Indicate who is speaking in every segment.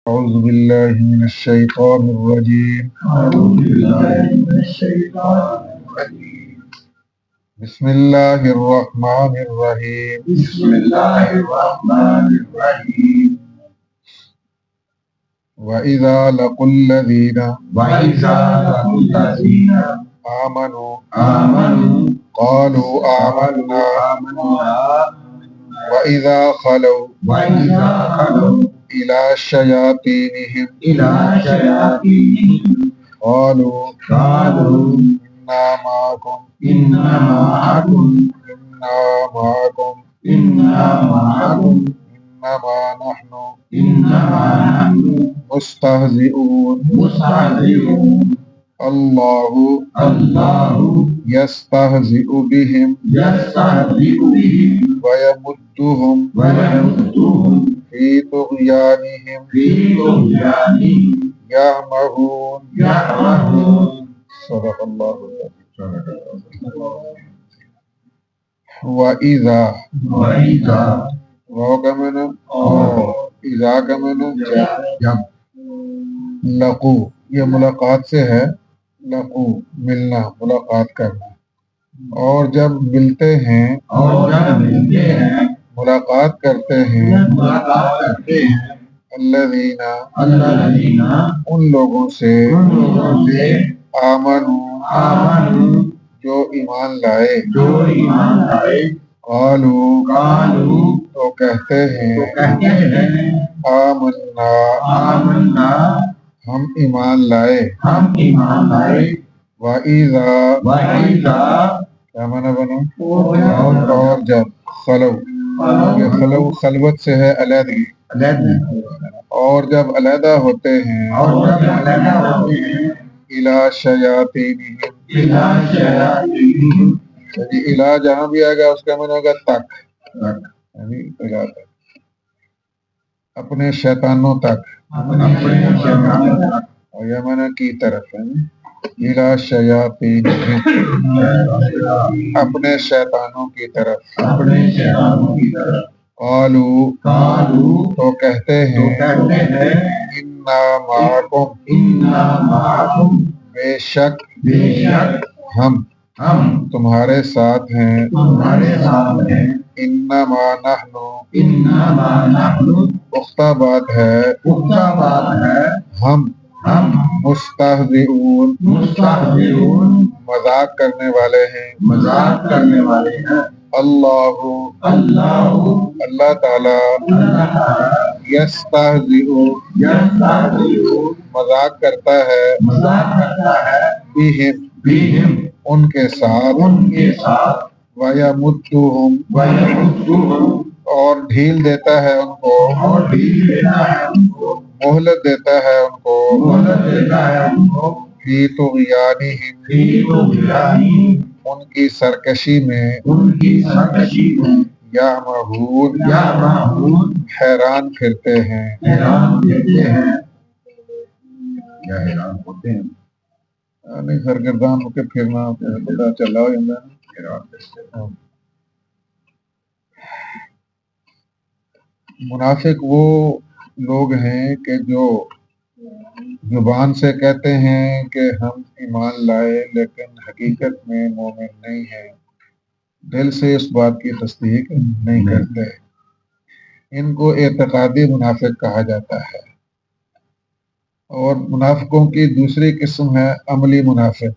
Speaker 1: أعوذ بالله من الشيطان الرجيم. بسم الله الرحمن الرحيم. وإذا لقوا الذين آمنوا قالوا آمنا وإذا خلوا إلى شياطينهم قالوا إنا معكم إنما نحن مستهزئون. الله يستهزئ بهم ويمدهم في طغيانهم يعمهون. صدق الله العظيم. وَإِذَا واو کا معنی اذا کا معنی جب. لقو یہ ملاقات سے ہے. لقو ملنا، ملاقات کرنا. اور جب ملتے ہیں ملاقات کرتے ہیں الذین ان لوگوں سے آمنوا جو ایمان لائے قالوا تو کہتے ہیں آمنا ہم ایمان لائے. وَإِذَا کیا معنی بنا؟ اور جب خلو خلوت سے ہے علیحدگی. اور جب علیحدہ ہوتے ہیں اِلیٰ شیاطینہم. اِلیٰ جہاں بھی آئے گا اس کا معنی ہوگا تک، یعنی اِلیٰ تک، اپنے شیطانوں تک. اور یہ معنی کی طرف ہے اِلیٰ شیاطینہم، اپنے شیطانوں کی طرف. قالوا تو کہتے ہیں انا معکم بے شک ہم تمہارے ساتھ ہیں. انما نحن پختہ بات ہے ہم مستہزئون مذاق کرنے والے ہیں. اللہ تعالی یستہزئ مذاق کرتا ہے بہم ان کے ساتھ وَيَمُدُّهُمْ اور ڈھیل دیتا ہے ان کو، مہلت دیتا ہے ان کو فی طغیانہم ان کی سرکشی میں یعمہون حیران پھرتے ہیں. کیا حیران ہوتے ہیں؟ نہیں سرگردان ہو کے پھرنا پتہ چلا ہو جاتا ہے. منافق وہ لوگ ہیں کہ جو زبان سے کہتے ہیں کہ ہم ایمان لائے لیکن حقیقت میں مومن نہیں ہیں، دل سے اس بات کی تصدیق نہیں کرتے. ان کو اعتقادی منافق کہا جاتا ہے. اور منافقوں کی دوسری قسم ہے عملی منافق.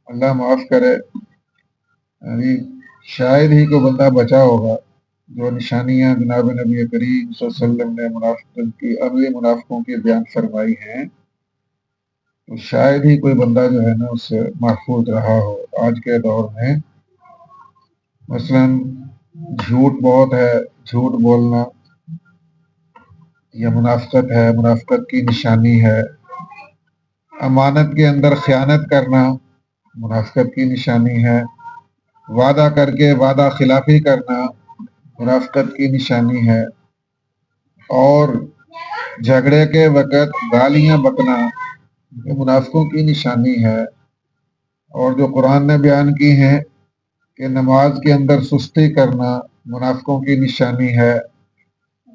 Speaker 1: اللہ معاف کرے، شاید ہی کوئی بندہ بچا ہوگا جو نشانیاں جناب نبی کریم صلی اللہ علیہ وسلم نے منافقت کی، عملی منافقوں کی بیان فرمائی ہیں، تو شاید ہی کوئی بندہ جو ہے نا اس سے محفوظ رہا ہو آج کے دور میں. مثلا جھوٹ بہت ہے، جھوٹ بولنا یہ منافقت ہے، منافقت کی نشانی ہے. امانت کے اندر خیانت کرنا منافقت کی نشانی ہے. وعدہ کر کے وعدہ خلافی کرنا منافقت کی نشانی ہے. اور جھگڑے کے وقت گالیاں بکنا یہ منافقوں کی نشانی ہے. اور جو قرآن نے بیان کی ہیں کہ نماز کے اندر سستی کرنا منافقوں کی نشانی ہے.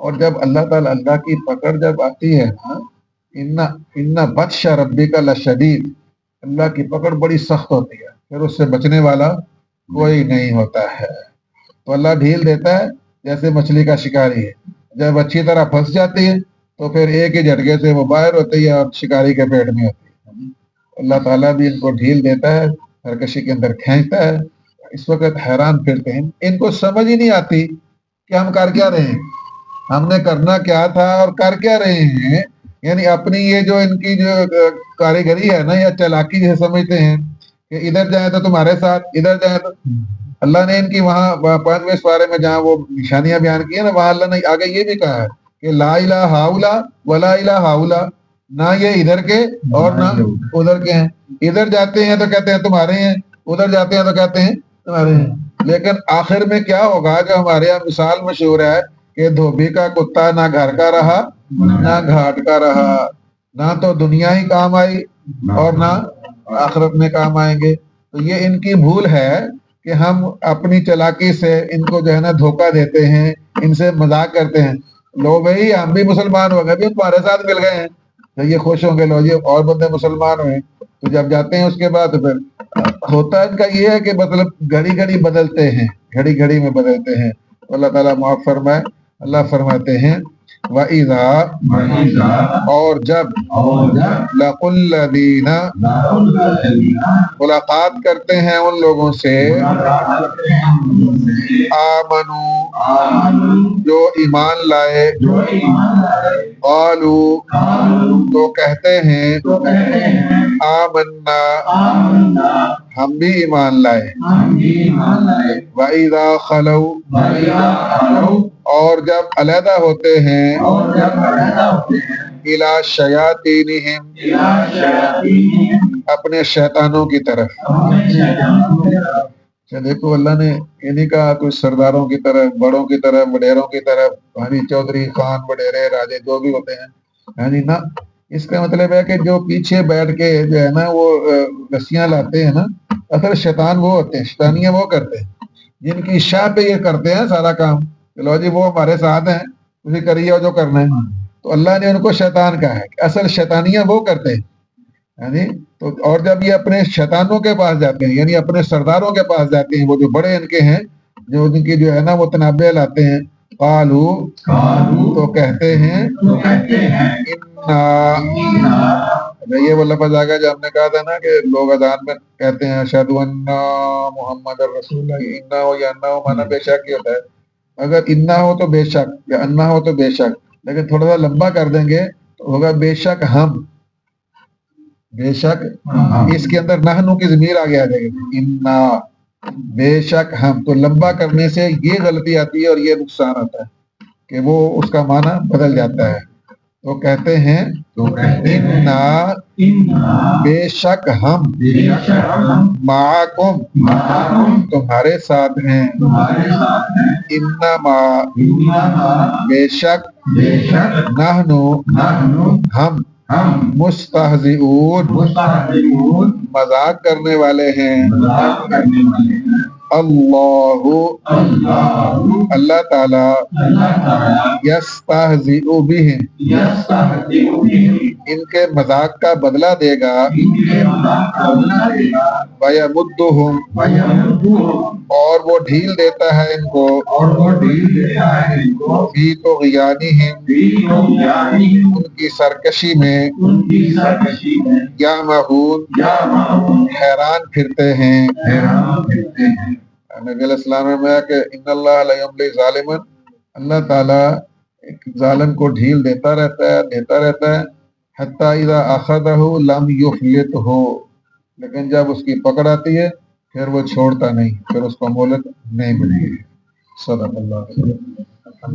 Speaker 1: اور جب اللہ تعالیٰ اللہ کی پکڑ جب آتی ہے نا، ان بطش ربک لشدید، اللہ کی پکڑ بڑی سخت ہوتی ہے، پھر اس سے بچنے والا کوئی نہیں ہوتا ہے۔ تو اللہ ڈھیل دیتا ہے جیسے مچھلی کا شکاری ہے، جب اچھی طرح پھنس جاتی ہے تو پھر ایک ہی جھٹکے سے وہ باہر ہوتی ہے اور شکاری کے پیٹ میں ہوتی ہے۔ اللہ تعالیٰ بھی ان کو ڈھیل دیتا ہے، سرکشی کے اندر کھینچتا ہے، اس وقت حیران پھرتے ہیں، ان کو سمجھ ہی نہیں آتی کہ ہم کر کیا رہے ہیں، ہم نے کرنا کیا تھا اور کر کیا رہے ہیں۔ یعنی اپنی یہ جو ان کی جو کاریگری ہے نا، یا چالاکی جیسے سمجھتے ہیں کہ ادھر جائیں تو تمہارے ساتھ، ادھر جائیں تو اللہ نے ان کی وہاں 5ویں سپارے میں جہاں وہ نشانیاں بیان کی ہیں نا، وہاں اللہ نے آگے یہ بھی کہا ہے کہ لا الہ ہاؤلا ولا الہ ہاؤلا، نہ یہ ادھر کے اور نہ ادھر کے ہیں، ادھر جاتے ہیں تو کہتے ہیں تمہارے ہیں، ادھر جاتے ہیں تو کہتے ہیں تمہارے ہیں۔ لیکن آخر میں کیا ہوگا، جو ہمارے یہاں مثال مشہور ہے کہ دھوبی کا کتا نہ گھر کا رہا نہ گھاٹ کا رہا، نہ تو دنیا ہی کام آئی اور نہ آخرت میں کام آئیں گے۔ تو یہ ان کی بھول ہے کہ ہم اپنی چالاکی سے ان کو جو ہے نا دھوکہ دیتے ہیں، ان سے مذاق کرتے ہیں، لو بھائی ہم بھی مسلمان ہو گئے، بھی تمہارے ساتھ مل گئے ہیں، تو یہ خوش ہوں گے، لو یہ اور بندے مسلمان ہوئے۔ تو جب جاتے ہیں اس کے بعد پھر ہوتا ہے ان کا یہ ہے کہ مطلب گھڑی گھڑی بدلتے ہیں، گھڑی گھڑی میں بدلتے ہیں۔ اللہ تعالیٰ معاف فرمائے۔ اللہ فرماتے ہیں وَإِذَا، اور جب لَقُوا الَّذِينَ، ملاقات کرتے ہیں ان لوگوں سے آمنوا، جو ایمان لائے، قالوا، تو کہتے ہیں آمنا، ہم بھی ایمان لائے، وَإِذَا خَلَوْا، اور جب علیحدہ ہوتے ہیں، اِلَى شَيَاطِینِہِمْ، اپنے شیطانوں کی طرف۔ دیکھو اللہ نے یہ نہیں کہا کچھ سرداروں کی طرف، بڑوں کی طرف، وڈیروں کی طرف، چودھری، خان، وڈیرے، راجے جو بھی ہوتے ہیں، یعنی نہ، اس کا مطلب ہے کہ جو پیچھے بیٹھ کے جو ہے نا وہ رسیاں لاتے ہیں نا، اصل شیطان وہ ہوتے ہیں، شیطانیاں وہ کرتے ہیں جن کی شاہ پہ یہ کرتے ہیں سارا کام، چلو جی وہ ہمارے ساتھ ہیں، تجھے کریے جو کرنا ہے۔ تو اللہ نے ان کو شیطان کہا ہے کہ اصل شیطانیاں وہ کرتے ہیں، یعنی تو اور جب یہ اپنے شیطانوں کے پاس جاتے ہیں، یعنی اپنے سرداروں کے پاس جاتے ہیں، وہ جو بڑے ان کے ہیں، جو ان کی جو ہے نا وہ تنابع لاتے ہیں، قالو، تو کہتے ہیں یہ وہ لفظ آ گیا جو ہم نے کہا تھا نا کہ لوگ اذان میں کہتے ہیں اشہد ان محمد رسول اللہ، انا ہو یا انا ہو مانا بے شک ہی ہوتا ہے۔ اگر انا ہو تو بے شک، یا انا ہو تو بے شک، لیکن تھوڑا سا لمبا کر دیں گے تو ہوگا بے شک ہم، بے شک اس کے اندر نحنو کی ضمیر آگے آ جائے گی، انا، بے شک ہم، تو لمبا کرنے سے یہ غلطی آتی ہے اور یہ نقصان آتا ہے کہ وہ اس کا معنی بدل جاتا ہے۔ تو کہتے ہیں انا، بے شک ہم، معکم، تمہارے ساتھ ہیں، انما، بے شک، نحنو، ہم، مستہزئون، مذاق کرنے والے ہیں، اللہ، اللہ تعالی، یستہزئ بہم، ان کے مذاق کا بدلہ دے گا، ویمدہم، اور وہ ڈھیل دیتا ہے ان کو، فی طغیانہم، ان کی سرکشی میں، یعمہون، حیران پھرتے ہیں۔ نبی علیہ السلام نے فرمایا کہ ان اللہ لا یملی ظالما، اللہ تعالیٰ ایک ظالم کو ڈھیل دیتا رہتا ہے، حتی اذا اخذہ لم یفلتہ، لیکن جب اس کی پکڑ آتی ہے پھر وہ چھوڑتا نہیں، پھر اس کو مہلت نہیں ملتی۔ صدق اللہ۔